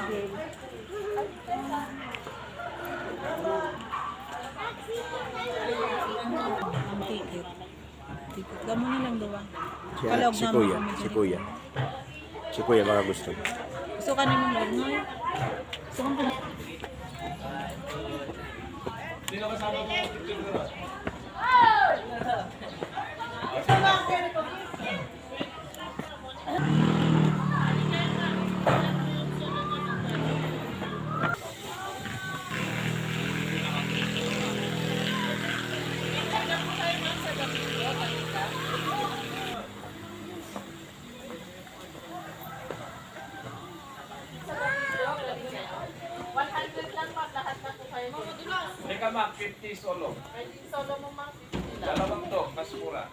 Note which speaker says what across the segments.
Speaker 1: Miguel. Ang ticket. Ticket. Gamo na lang daw. Kalog
Speaker 2: Si
Speaker 1: na
Speaker 2: Kuya.
Speaker 1: kami
Speaker 2: Si
Speaker 1: dyan.
Speaker 2: Kuya. Si Kuya baka gusto.
Speaker 1: Gusto ka naman lang, no? Gusto kang pumunta.
Speaker 3: Teka ma'am, 50 solo.
Speaker 4: Solo mo mga 50 lang.
Speaker 3: Dalawang to, mas mura.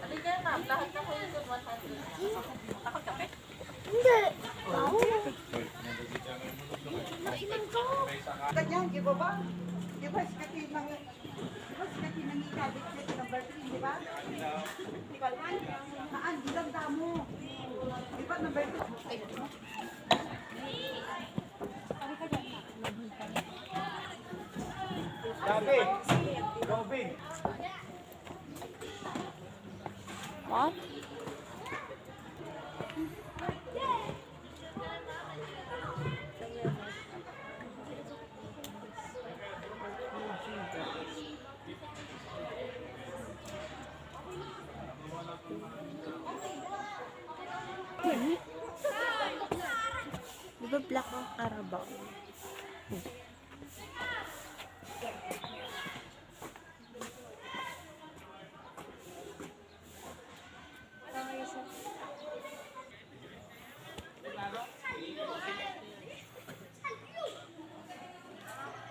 Speaker 4: Halika na, lahat na kayo doon 100. Takot ka, Pe?
Speaker 5: Ganyan, di ba ba? Di ba sikati ng ikabit sa number 3, di ba? Di ba naman? Haan, di lang damo. Di ba number 2? Ay, di ba?
Speaker 3: Gabi! Gabi!
Speaker 1: What? Di ba black ang Carabao?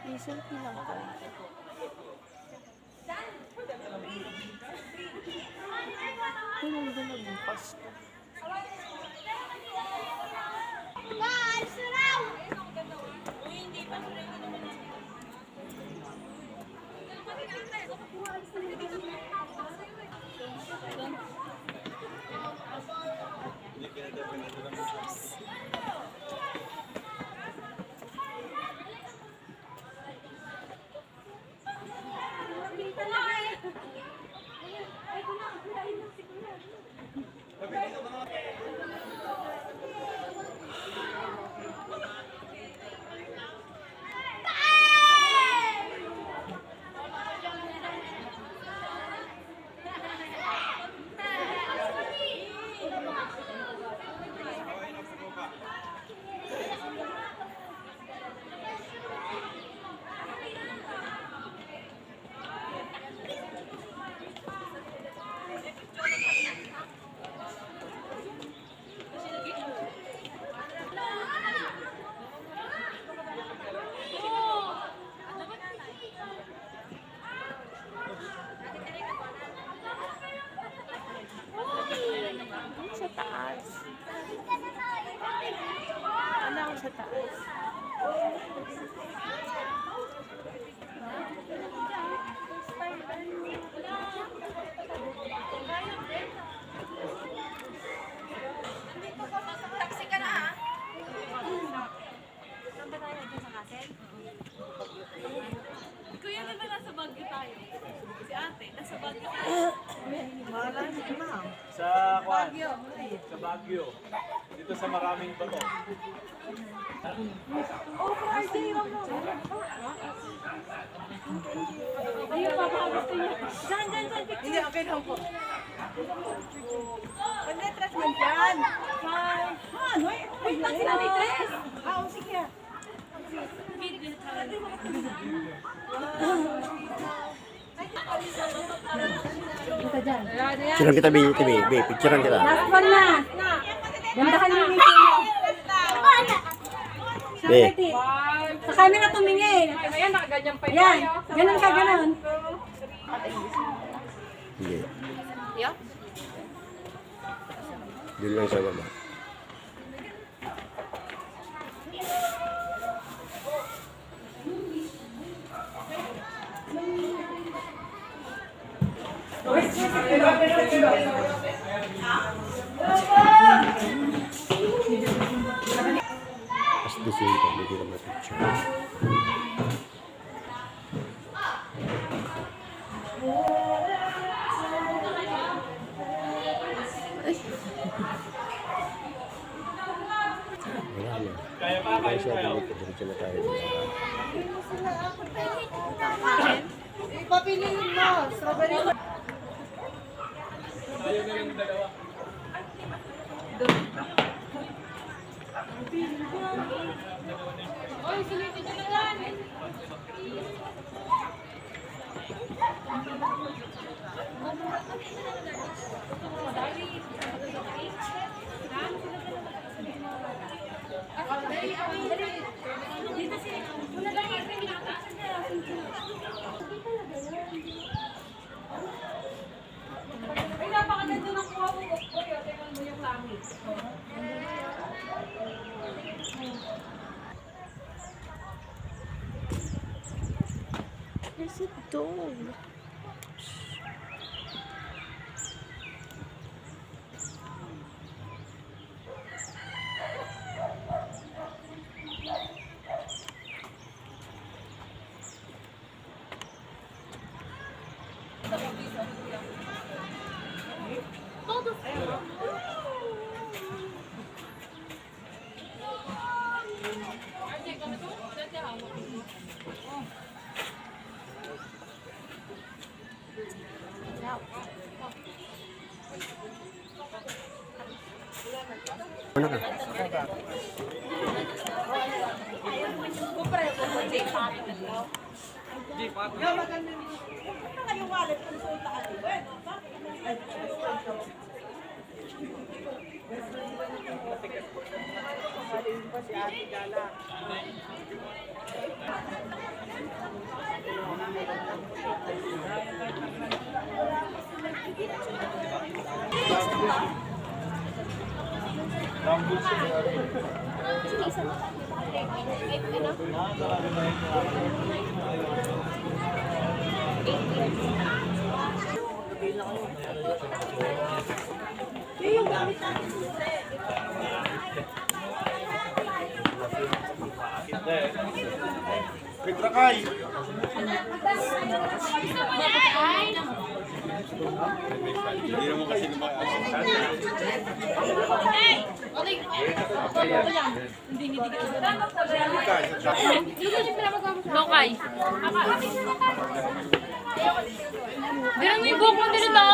Speaker 1: May selfie lang ko. Ano ba nagbukas ko? Sa taas. Ano ako sa taas?
Speaker 4: Taxi ka na, ha? Kuya, di ba nasa Baguio tayo? Si ate, nasa Baguio tayo.
Speaker 3: Sa Kwan. Sa Baguio. Dito sa maraming bato.
Speaker 4: Oh, Friday, ayun, papagusto niya. Diyan, diyan, diyan.
Speaker 5: Hindi, okay lang po. Panetras man dyan. Ano eh?
Speaker 4: Wait lang sila ni Tres.
Speaker 5: Oo, sige.
Speaker 2: Picturean kita, Bi. Picturean kita.
Speaker 1: Last one na! Gandahan mo yung
Speaker 2: Bi.
Speaker 1: Sa camera tumingin.
Speaker 4: Ayan, nakaganyan pa
Speaker 1: Yan. Ganun ka, ganun.
Speaker 2: Hindi.
Speaker 4: Yeah?
Speaker 2: Doon lang sa baba. Gising ko, hindi ka ma-picture. Wala na.
Speaker 3: Kaya pa,
Speaker 2: Kaya
Speaker 3: kaya
Speaker 2: siya
Speaker 3: tayo.
Speaker 2: bumalik, diretso na tayo.
Speaker 5: Ipapiliin mo, strawberry.
Speaker 3: Tayo na lang dalawa.
Speaker 4: Oy, sulitin nyo na yan. Dito siya. Wala lang yung pinakatasan niya. Ay, napakaganda ng kuha mo. Oy, tingnan mo yung langit.
Speaker 1: There's a dog.
Speaker 2: Ano ka?
Speaker 3: Hindi naman kasi naman.
Speaker 4: Lokay. Ganun mo yung buhok mo din ito.